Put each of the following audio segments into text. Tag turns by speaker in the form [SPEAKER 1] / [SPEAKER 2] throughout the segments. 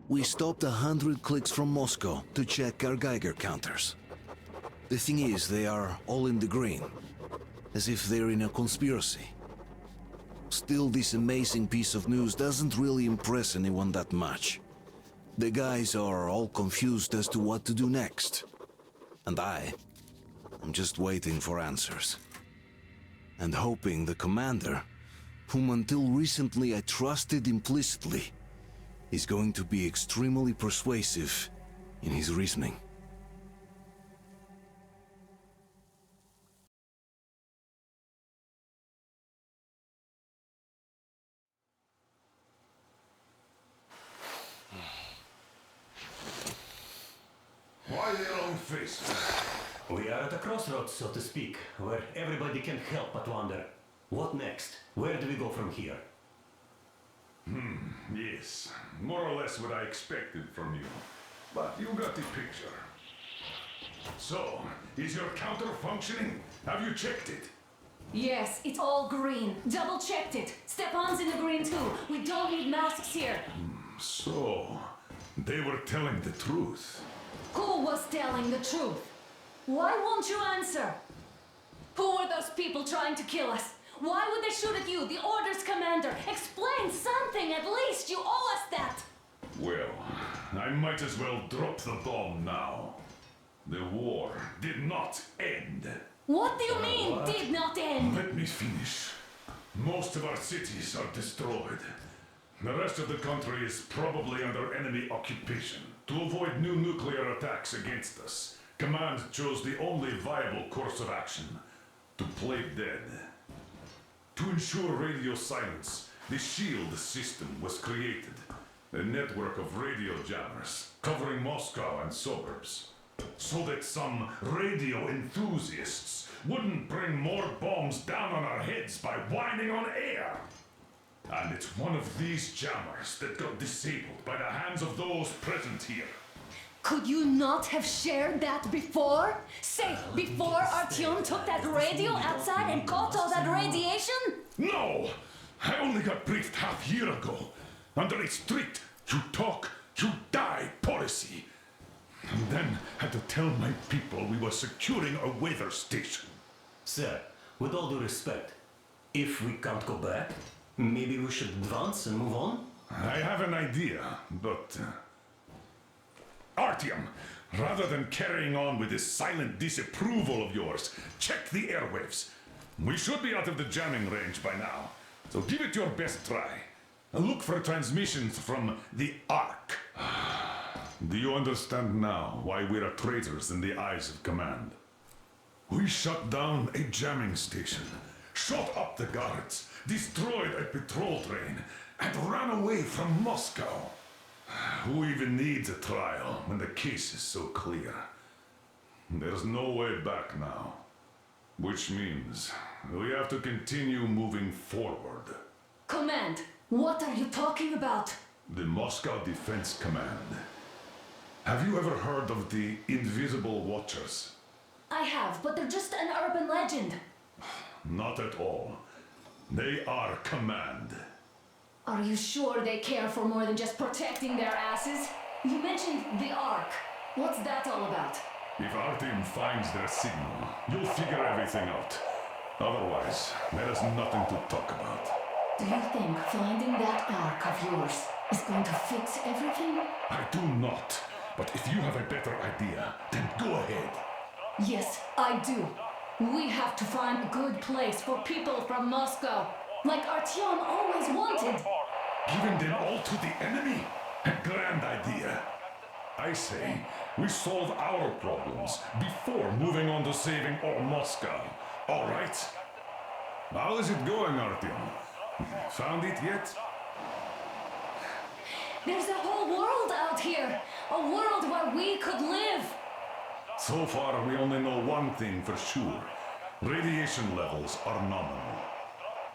[SPEAKER 1] We stopped 100 clicks from Moscow to check our Geiger counters. The thing is, they are all in the green, as if they're in a conspiracy. Still, this amazing piece of news doesn't really impress anyone that much. The guys are all confused as to what to do next. And I'm just waiting for answers. And hoping the commander, whom until recently I trusted implicitly, is going to be extremely persuasive in his reasoning.
[SPEAKER 2] Why the long face?
[SPEAKER 3] We are at a crossroads, so to speak, where everybody can't help but wonder, what next? Where do we go from here?
[SPEAKER 2] Yes, more or less what I expected from you. But you got the picture. So, is your counter functioning? Have you checked it?
[SPEAKER 4] Yes, it's all green. Double checked it. Stepan's in the green too. We don't need masks here.
[SPEAKER 2] So, they were telling the truth.
[SPEAKER 4] Who was telling the truth? Why won't you answer? Who were those people trying to kill us? Why would they shoot at you, the Order's commander? Explain something at least! You owe us that!
[SPEAKER 2] Well, I might as well drop the bomb now. The war did not end.
[SPEAKER 4] What do you mean, did not end?
[SPEAKER 2] Let me finish. Most of our cities are destroyed. The rest of the country is probably under enemy occupation. To avoid new nuclear attacks against us, Command chose the only viable course of action: to play dead. To ensure radio silence, the SHIELD system was created, a network of radio jammers covering Moscow and suburbs, so that some radio enthusiasts wouldn't bring more bombs down on our heads by whining on air. And it's one of these jammers that got disabled by the hands of those present here.
[SPEAKER 4] Could you not have shared that before? Say, before Artyom took that radio outside and caught all that radiation?
[SPEAKER 2] No! I only got briefed half year ago, under a strict you talk, you die policy. And then had to tell my people we were securing a weather station.
[SPEAKER 3] Sir, with all due respect, if we can't go back, maybe we should advance and move on?
[SPEAKER 2] I have an idea, but... Artyom, rather than carrying on with this silent disapproval of yours, check the airwaves. We should be out of the jamming range by now, so give it your best try. Look for transmissions from the Ark. Do you understand now why we're traitors in the eyes of Command? We shut down a jamming station, shot up the guards, destroyed a patrol train, and ran away from Moscow. Who even needs a trial when the case is so clear? There's no way back now. Which means we have to continue moving forward.
[SPEAKER 4] Command, what are you talking about?
[SPEAKER 2] The Moscow Defense Command. Have you ever heard of the Invisible Watchers?
[SPEAKER 4] I have, but they're just an urban legend.
[SPEAKER 2] Not at all. They are Command.
[SPEAKER 4] Are you sure they care for more than just protecting their asses? You mentioned the Ark. What's that all about?
[SPEAKER 2] If our team finds their signal, you'll figure everything out. Otherwise, there is nothing to talk about.
[SPEAKER 4] Do you think finding that Ark of yours is going to fix everything?
[SPEAKER 2] I do not. But if you have a better idea, then go ahead.
[SPEAKER 4] Yes, I do. We have to find a good place for people from Moscow, like Artyom always wanted.
[SPEAKER 2] Giving them all to the enemy? A grand idea. I say, we solve our problems before moving on to saving all Moscow. All right? How is it going, Artyom? Found it yet?
[SPEAKER 4] There's a whole world out here. A world where we could live.
[SPEAKER 2] So far, we only know one thing for sure. Radiation levels are nominal.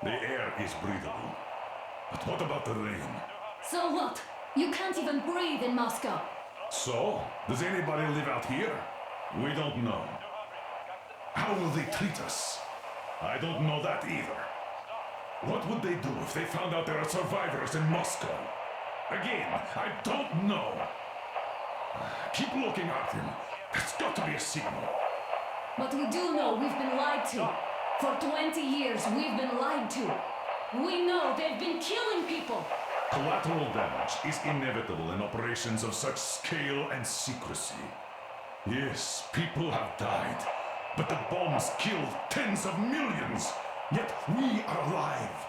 [SPEAKER 2] The air is breathable. But what about the rain?
[SPEAKER 4] So what? You can't even breathe in Moscow.
[SPEAKER 2] So, does anybody live out here? We don't know. How will they treat us? I don't know that either. What would they do if they found out there are survivors in Moscow? Again, I don't know. Keep looking at him. That's got to be a signal.
[SPEAKER 4] But we do know we've been lied to. For 20 years, we've been lied to. We know they've been killing people.
[SPEAKER 2] Collateral damage is inevitable in operations of such scale and secrecy. Yes, people have died, but the bombs killed tens of millions. Yet we are alive.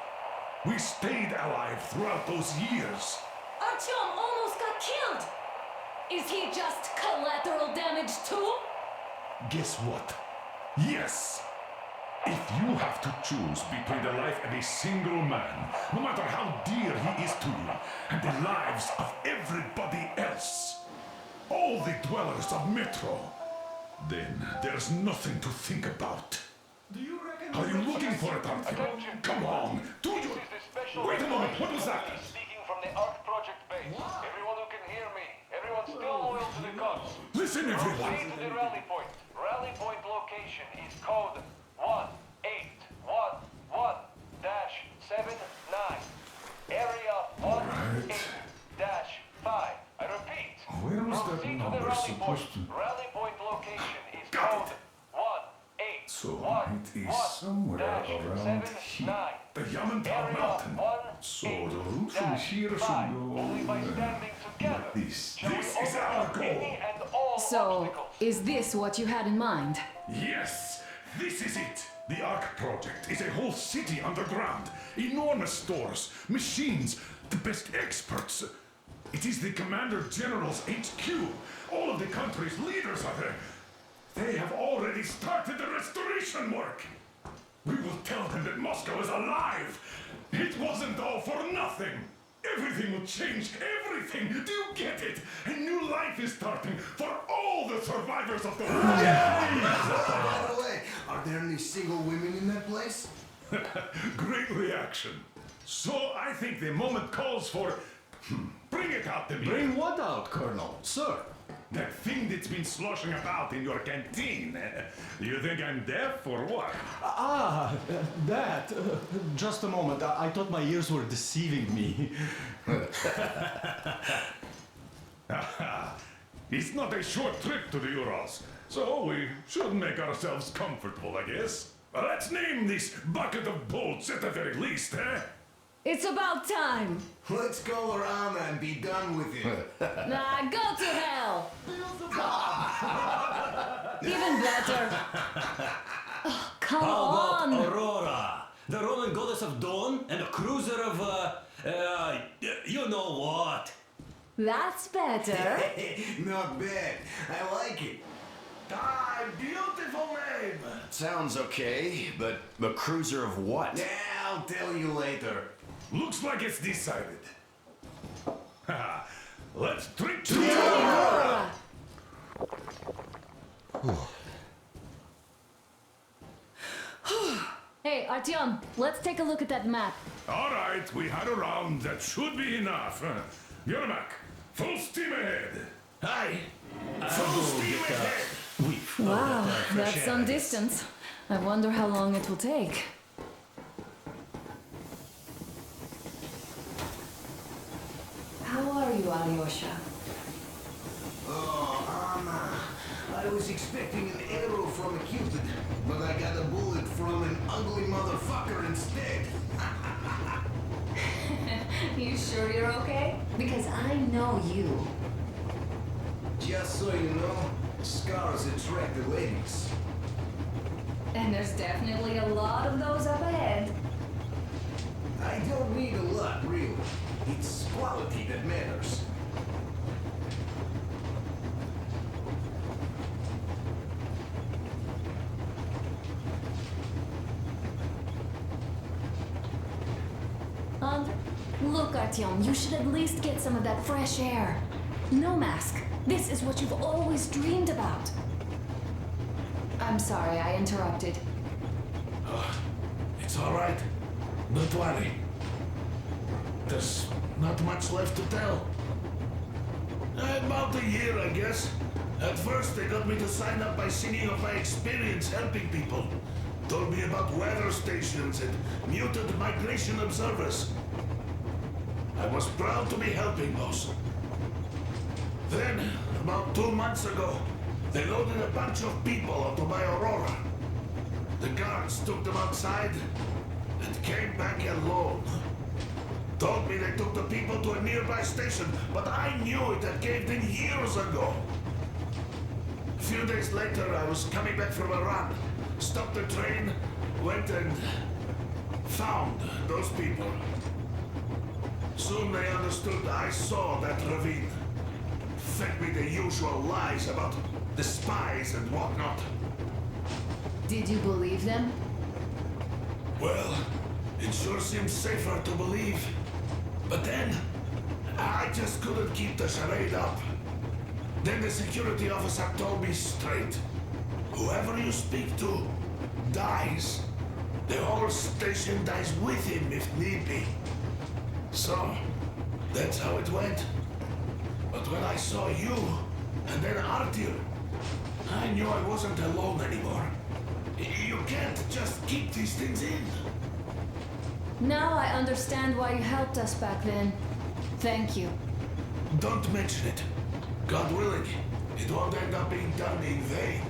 [SPEAKER 2] We stayed alive throughout those years.
[SPEAKER 4] Artyom almost got killed. Is he just collateral damage too?
[SPEAKER 2] Guess what? Yes. If you have to choose between the life of a single man, no matter how dear he is to you, and the lives of everybody else, all the dwellers of Metro, then there's nothing to think about. Are you looking for it, Artyom? Come on, do you? Wait a moment, what was that?
[SPEAKER 5] Speaking from the ARC project base. Everyone who can hear me. Everyone still loyal to the cause.
[SPEAKER 2] Listen, everyone.
[SPEAKER 5] Proceed to the rally point. Rally point location is code 1811-79. Area 18-5. I repeat.
[SPEAKER 2] Where was that
[SPEAKER 5] Proceed to the
[SPEAKER 2] number
[SPEAKER 5] rally
[SPEAKER 2] supposed
[SPEAKER 5] point.
[SPEAKER 2] to?
[SPEAKER 5] Rally point location is
[SPEAKER 2] Got
[SPEAKER 5] code
[SPEAKER 2] it.
[SPEAKER 5] 18.
[SPEAKER 2] So it is somewhere around here. The Yamantau Mountain. So the route from here should go
[SPEAKER 5] Only by standing together.
[SPEAKER 2] like this.
[SPEAKER 5] Shall we
[SPEAKER 2] This is
[SPEAKER 5] overcome
[SPEAKER 2] our goal.
[SPEAKER 5] any and all
[SPEAKER 4] So,
[SPEAKER 5] obstacles?
[SPEAKER 4] is this what you had in mind?
[SPEAKER 2] Yes, this is it. The ARC project is a whole city underground. Enormous stores, machines, the best experts. It is the Commander General's HQ. All of the country's leaders are there. They have already started the restoration work. We will tell them that Moscow is alive. It wasn't all for nothing. Everything will change, everything. Do you get it? A new life is starting for all the survivors of the war.
[SPEAKER 6] By the way, are there any single women in that place?
[SPEAKER 2] Great reaction. So I think the moment calls for... Bring it out to me.
[SPEAKER 7] Bring what out, Colonel? Sir?
[SPEAKER 2] That thing that's been sloshing about in your canteen. You think I'm deaf or what?
[SPEAKER 7] That. Just a moment. I thought my ears were deceiving me.
[SPEAKER 2] It's not a short trip to the Urals, so we should make ourselves comfortable, I guess. Let's name this bucket of bolts at the very least, eh?
[SPEAKER 4] It's about time.
[SPEAKER 6] Let's call her Anna and be done with it.
[SPEAKER 4] Nah, go to hell. Even better. Oh, come on.
[SPEAKER 3] Aurora, the Roman goddess of dawn and a cruiser of, you know what?
[SPEAKER 4] That's better.
[SPEAKER 6] Not bad. I like it.
[SPEAKER 8] Ah, beautiful name!
[SPEAKER 6] Sounds okay, but the cruiser of what? Yeah, I'll tell you later.
[SPEAKER 2] Looks like it's decided. Let's drink to
[SPEAKER 4] Aurora. Hey, Artyom, let's take a look at that map.
[SPEAKER 2] All right, we had a round. That should be enough. Yermak, full steam ahead.
[SPEAKER 8] Hi!
[SPEAKER 2] Full steam ahead.
[SPEAKER 4] Wow, that's some distance. I wonder how long it will take. How are you, Alyosha?
[SPEAKER 6] Oh, Anna. I was expecting an arrow from a cupid, but I got a bullet from an ugly motherfucker instead.
[SPEAKER 4] You sure you're okay? Because I know you.
[SPEAKER 6] Just so you know, scars attract the ladies.
[SPEAKER 4] And there's definitely a lot of those up ahead.
[SPEAKER 6] I don't need a lot, really. It's quality that matters.
[SPEAKER 4] Look, Artyom, you should at least get some of that fresh air. No mask. This is what you've always dreamed about. I'm sorry, I interrupted.
[SPEAKER 8] It's all right. Don't worry. There's not much left to tell. About a year, I guess. At first, they got me to sign up by singing of my experience helping people. Told me about weather stations and muted migration observers. I was proud to be helping those. Then, about 2 months ago, they loaded a bunch of people onto my Aurora. The guards took them outside and came back alone. Told me they took the people to a nearby station, but I knew it had caved in years ago. A few days later, I was coming back from a run, stopped the train, went and found those people. Soon they understood I saw that ravine. Fed me the usual lies about the spies and whatnot.
[SPEAKER 4] Did you believe them?
[SPEAKER 8] Well, it sure seems safer to believe. But then, I just couldn't keep the charade up. Then the security officer told me straight. Whoever you speak to dies. The whole station dies with him if need be. So, that's how it went. But when I saw you, and then Artyom, I knew I wasn't alone anymore. You can't just keep these things in.
[SPEAKER 4] Now I understand why you helped us back then. Thank you.
[SPEAKER 8] Don't mention it. God willing, it won't end up being done in vain.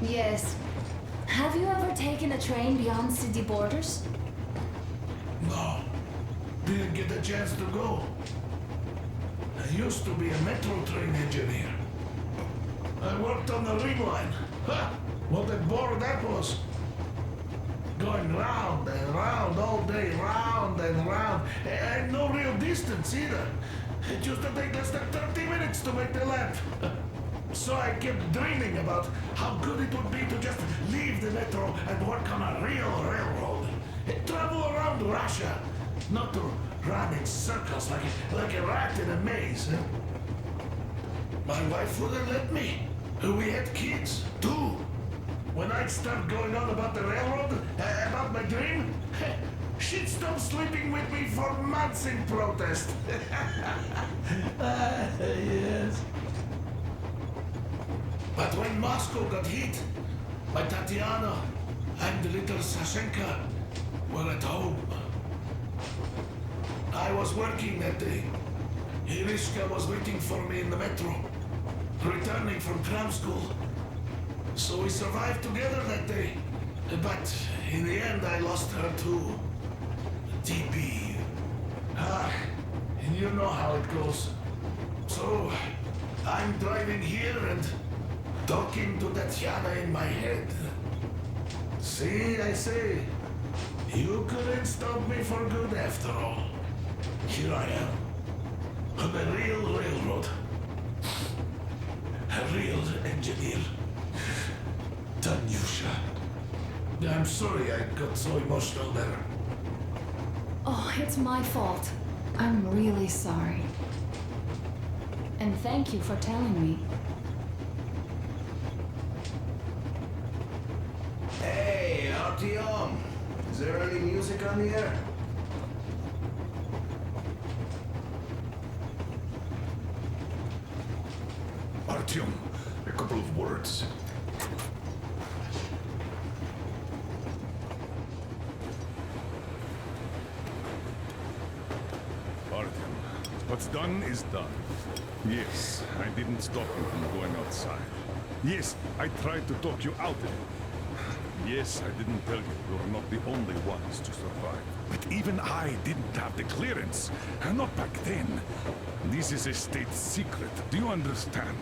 [SPEAKER 4] Yes. Have you ever taken a train beyond city borders?
[SPEAKER 8] No, didn't get a chance to go. I used to be a metro train engineer. I worked on the ring line. Ha! What a bore that was. Going round and round all day, round and round. And no real distance either. It used to take less than 30 minutes to make the lap. So I kept dreaming about how good it would be to just leave the metro and work on a real railroad. Travel around Russia, not to run in circles like a rat in a maze. My wife wouldn't let me. We had kids, too. When I'd start going on about the railroad, about my dream, she'd stop sleeping with me for months in protest. Yes. But when Moscow got hit, my Tatiana and the little Sashenka were at home. I was working that day. Irishka was waiting for me in the metro, returning from cram school. So we survived together that day. But in the end, I lost her too. TB. You know how it goes. So, I'm driving here and talking to Tatiana in my head. See, I say, you couldn't stop me for good after all. Here I am, on a real railroad. A real engineer. Tanyusha. I'm sorry I got so emotional there.
[SPEAKER 4] Oh, it's my fault. I'm really sorry. And thank you for telling me.
[SPEAKER 6] Hey, Artyom! Is there any music on the air?
[SPEAKER 2] Artyom, a couple of words. Artyom, what's done is done. Yes, I didn't stop you from going outside. Yes, I tried to talk you out of it. Yes, I didn't tell you you're not the only ones to survive. But even I didn't have the clearance. Not back then. This is a state secret. Do you understand?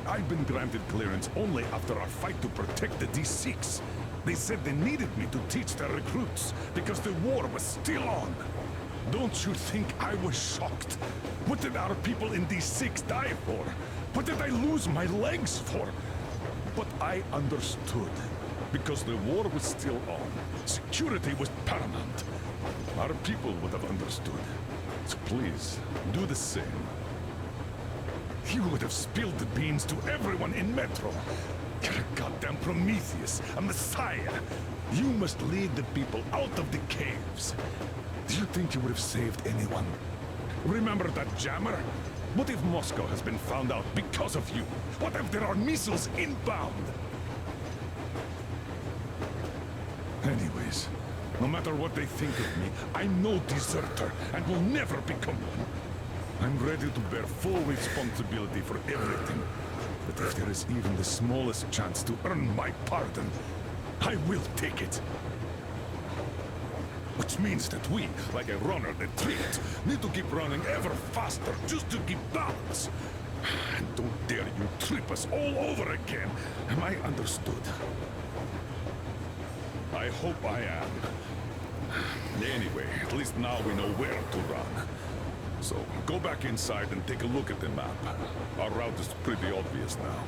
[SPEAKER 2] I've been granted clearance only after our fight to protect the D6. They said they needed me to teach their recruits because the war was still on. Don't you think I was shocked? What did our people in D6 die for? What did I lose my legs for? But I understood. Because the war was still on. Security was paramount. Our people would have understood. So please, do the same. You would have spilled the beans to everyone in Metro. You're a goddamn Prometheus, a messiah. You must lead the people out of the caves. Do you think you would have saved anyone? Remember that jammer? What if Moscow has been found out because of you? What if there are missiles inbound? Anyways, No matter what they think of me, I'm no deserter and will never become one. I'm ready to bear full responsibility for everything. But if there is even the smallest chance to earn my pardon, I will take it. Which means that we, like a runner that tripped, need to keep running ever faster just to keep balance. And don't dare you trip us all over again. Am I understood? I hope I am. Anyway, at least now we know where to run. So, go back inside and take a look at the map. Our route is pretty obvious now.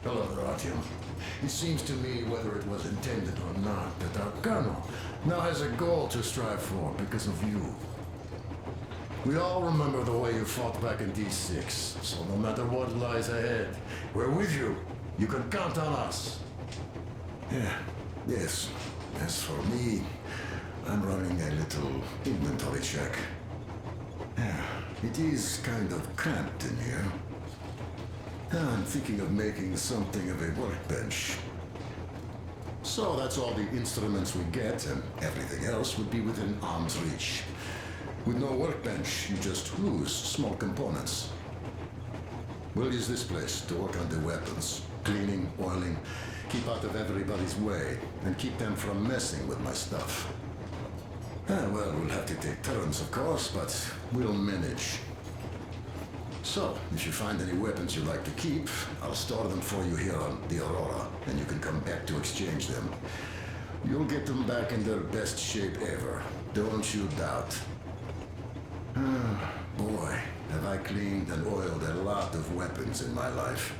[SPEAKER 6] Hello, Artyom. It seems to me, whether it was intended or not, that our colonel now has a goal to strive for because of you. We all remember the way you fought back in D6, so no matter what lies ahead, we're with you. You can count on us. Yes. As for me, I'm running a little inventory check. It is kind of cramped in here. I'm thinking of making something of a workbench. So that's all the instruments we get, and everything else would be within arm's reach. With no workbench, you just lose small components. We'll use this place to work on the weapons. Cleaning, oiling, keep out of everybody's way, and keep them from messing with my stuff. Well, we'll have to take turns, of course, but we'll manage. So, if you find any weapons you like to keep, I'll store them for you here on the Aurora, and you can come back to exchange them. You'll get them back in their best shape ever. Don't you doubt. Boy, have I cleaned and oiled a lot of weapons in my life.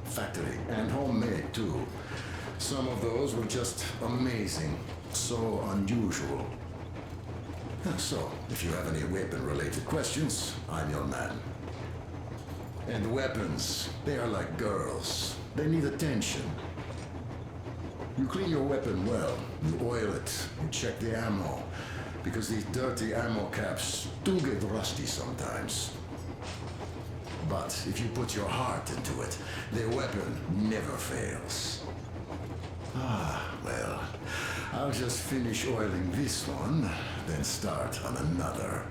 [SPEAKER 6] Factory and homemade too. Some of those were just amazing. So unusual. So, if you have any weapon-related questions, I'm your man. And weapons, they are like girls. They need attention. You clean your weapon well, you oil it, you check the ammo, because these dirty ammo caps do get rusty sometimes. But if you put your heart into it, the weapon never fails. Well, I'll just finish oiling this one, then start on another.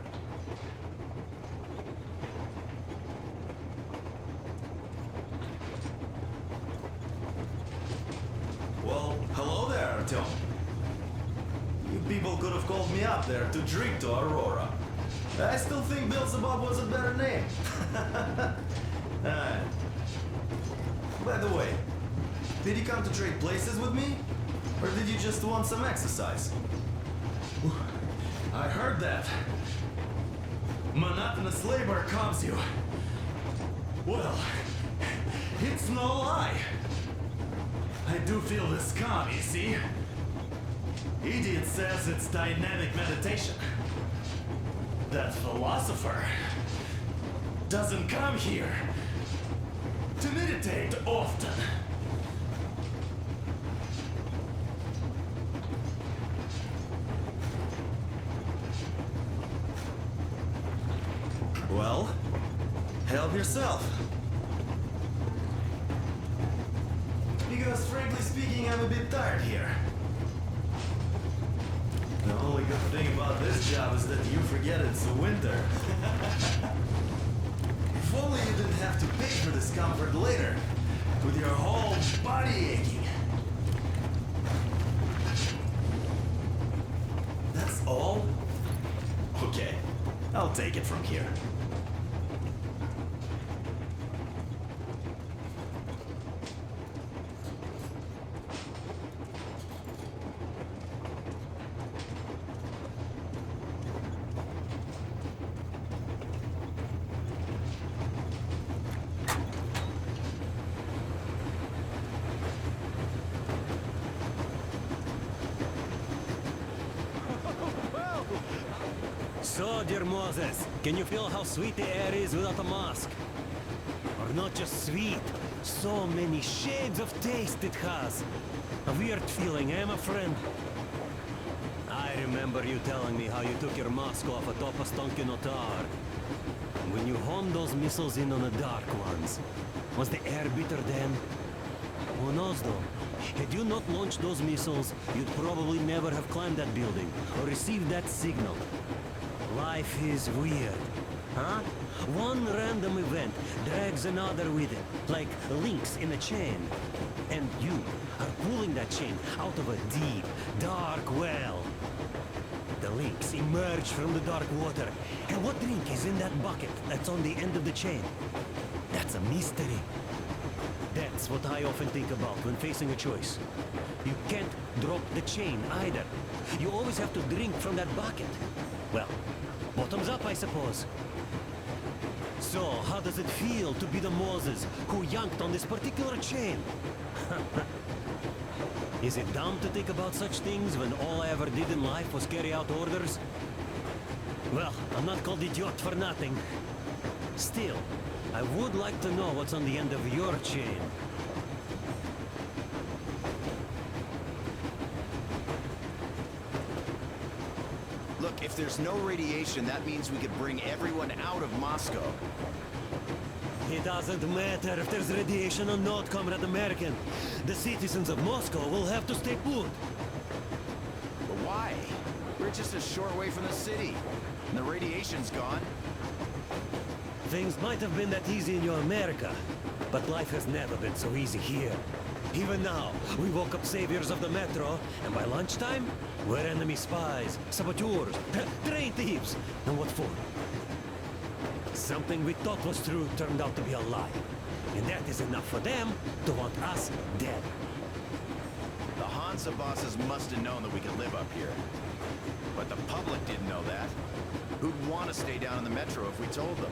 [SPEAKER 9] Well, hello there, Artyom. You people could have called me up there to drink to Aurora. I still think Beelzebub was a better name. By the way, did you come to trade places with me? Or did you just want some exercise? I heard that. Monotonous labor calms you. Well, it's no lie. I do feel this calm, you see? Idiot says it's dynamic meditation. That philosopher doesn't come here to meditate often. Well, help yourself. Because frankly speaking, I'm a bit tired here. The only good thing about this job is that you forget it's winter. If only you didn't have to pay for discomfort later, with your whole body aching. That's all? Okay, I'll take it from here.
[SPEAKER 10] So, dear Moses, can you feel how sweet the air is without a mask? Or not just sweet, so many shades of taste it has. A weird feeling, eh, my friend? I remember you telling me how you took your mask off atop a stonking otar. When you homed those missiles in on the dark ones, was the air bitter then? Who knows though? Had you not launched those missiles, you'd probably never have climbed that building or received that signal. Life is weird, huh? One random event drags another with it, like links in a chain. And you are pulling that chain out of a deep, dark well. The links emerge from the dark water. And what drink is in that bucket that's on the end of the chain? That's a mystery. That's what I often think about when facing a choice. You can't drop the chain either. You always have to drink from that bucket. Well, bottoms up, I suppose. So, how does it feel to be the Moses who yanked on this particular chain? Is it dumb to think about such things when all I ever did in life was carry out orders? Well, I'm not called idiot for nothing. Still, I would like to know what's on the end of your chain.
[SPEAKER 11] Look, if there's no radiation, that means we could bring everyone out of Moscow.
[SPEAKER 10] It doesn't matter if there's radiation or not, Comrade American. The citizens of Moscow will have to stay put.
[SPEAKER 11] But why? We're just a short way from the city. And the radiation's gone.
[SPEAKER 10] Things might have been that easy in your America, but life has never been so easy here. Even now, we woke up saviors of the metro, and by lunchtime, we're enemy spies, saboteurs, train thieves. And what for? Something we thought was true turned out to be a lie. And that is enough for them to want us dead.
[SPEAKER 11] The Hansa bosses must have known that we could live up here. But the public didn't know that. Who'd want to stay down in the metro if we told them?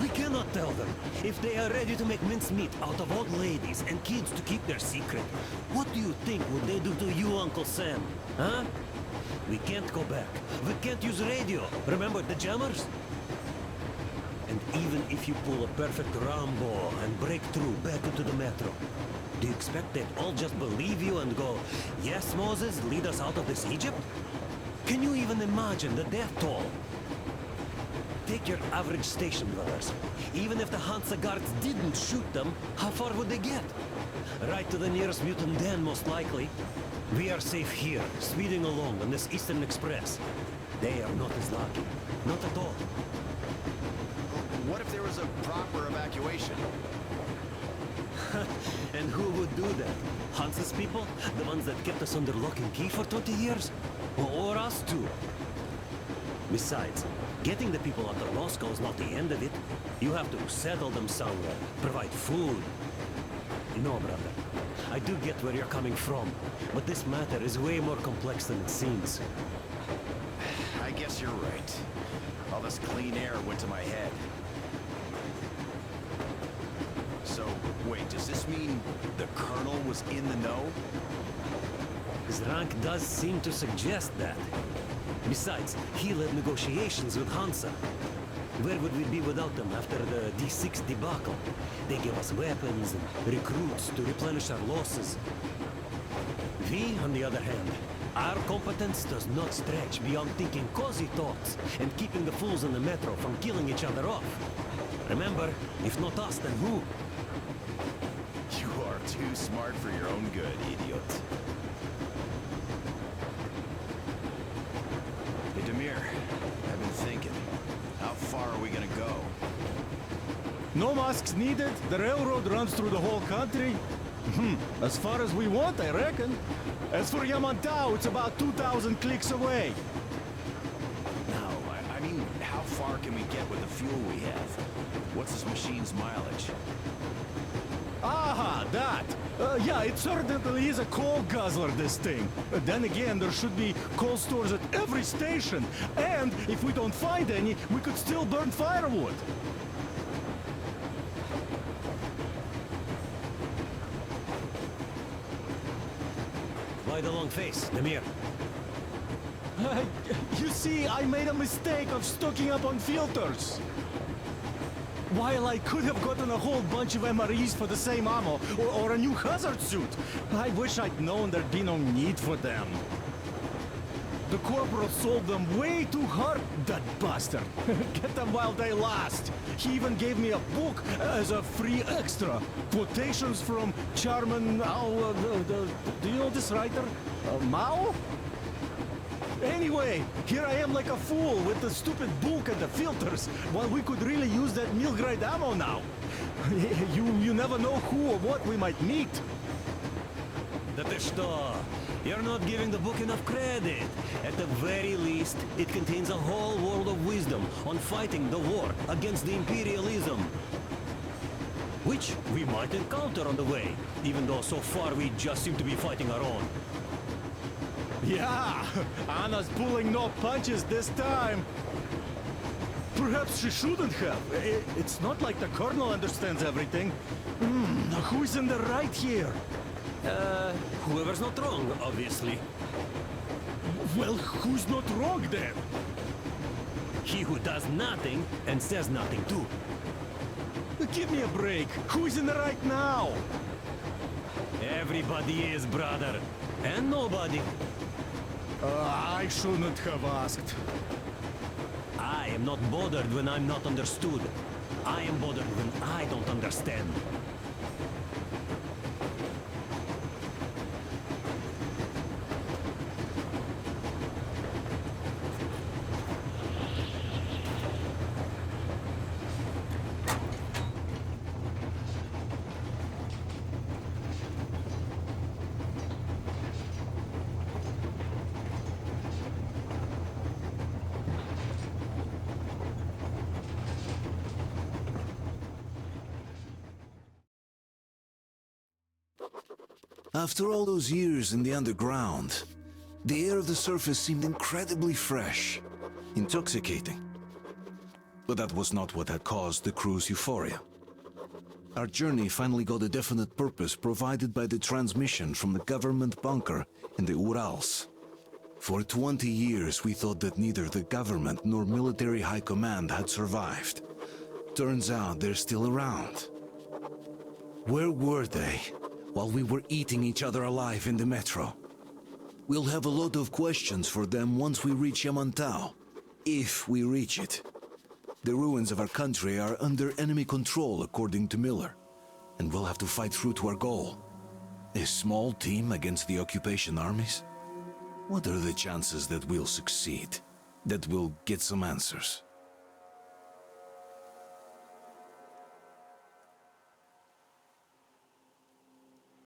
[SPEAKER 10] We cannot tell them. If they are ready to make mincemeat out of old ladies and kids to keep their secret, what do you think would they do to you, Uncle Sam? Huh? We can't go back. We can't use radio. Remember the jammers? And even if you pull a perfect Rambo and break through back into the metro, do you expect they'd all just believe you and go, yes, Moses, lead us out of this Egypt? Can you even imagine the death toll? Take your average station dwellers. Even if the Hansa guards didn't shoot them, how far would they get? Right to the nearest mutant den, most likely. We are safe here, speeding along on this Eastern Express. They are not as lucky. Not at all.
[SPEAKER 11] What if there was a proper evacuation?
[SPEAKER 10] And who would do that? Hansa's people? The ones that kept us under lock and key for 20 years? Or us too? Besides, getting the people out of Moscow is not the end of it. You have to settle them somewhere, provide food. No, brother. I do get where you're coming from, but this matter is way more complex than it seems.
[SPEAKER 11] I guess you're right. All this clean air went to my head. So, wait, does this mean the Colonel was in the know?
[SPEAKER 10] His rank does seem to suggest that. Besides, he led negotiations with Hansa. Where would we be without them after the D6 debacle? They gave us weapons and recruits to replenish our losses. We, on the other hand, our competence does not stretch beyond thinking cozy thoughts and keeping the fools in the metro from killing each other off. Remember, if not us, then who?
[SPEAKER 11] You are too smart for your own good, idiot. Hey, Demir, I've been thinking. How far are we gonna go?
[SPEAKER 7] No masks needed. The railroad runs through the whole country. As far as we want, I reckon. As for Yamantau, it's about 2,000 clicks away.
[SPEAKER 11] No, I mean, how far can we get with the fuel we have? What's this machine's mileage?
[SPEAKER 7] Aha, that! Yeah, it certainly is a coal guzzler, this thing. Then again, there should be coal stores at every station. And if we don't find any, we could still burn firewood.
[SPEAKER 10] Why the long face, Demir?
[SPEAKER 7] You see, I made a mistake of stocking up on filters. While I could have gotten a whole bunch of MREs for the same ammo, or a new hazard suit, I wish I'd known there'd be no need for them. The corporal sold them way too hard, that bastard. Get them while they last. He even gave me a book as a free extra. Quotations from Charman... do you know this writer? Mao? Anyway, here I am like a fool with the stupid book and the filters, while we could really use that meal-grade ammo now. You never know who or what we might meet.
[SPEAKER 10] That is что? You're not giving the book enough credit. At the very least, it contains a whole world of wisdom on fighting the war against the imperialism. Which we might encounter on the way, even though so far we just seem to be fighting our own.
[SPEAKER 7] Yeah, Anna's pulling no punches this time. Perhaps she shouldn't have. It's not like the Colonel understands everything. Who's in the right here?
[SPEAKER 10] Whoever's not wrong, obviously.
[SPEAKER 7] Well, who's not wrong then?
[SPEAKER 10] He who does nothing and says nothing too.
[SPEAKER 7] Give me a break. Who's in the right now?
[SPEAKER 10] Everybody is, brother. And nobody.
[SPEAKER 7] I shouldn't have asked.
[SPEAKER 10] I am not bothered when I'm not understood. I am bothered when I don't understand.
[SPEAKER 1] After all those years in the underground, the air of the surface seemed incredibly fresh, intoxicating. But that was not what had caused the crew's euphoria. Our journey finally got a definite purpose provided by the transmission from the government bunker in the Urals. For 20 years we thought that neither the government nor military high command had survived. Turns out they're still around. Where were they while we were eating each other alive in the metro? We'll have a lot of questions for them once we reach Yamantau, if we reach it. The ruins of our country are under enemy control, according to Miller, and we'll have to fight through to our goal. A small team against the occupation armies? What are the chances that we'll succeed, that we'll get some answers?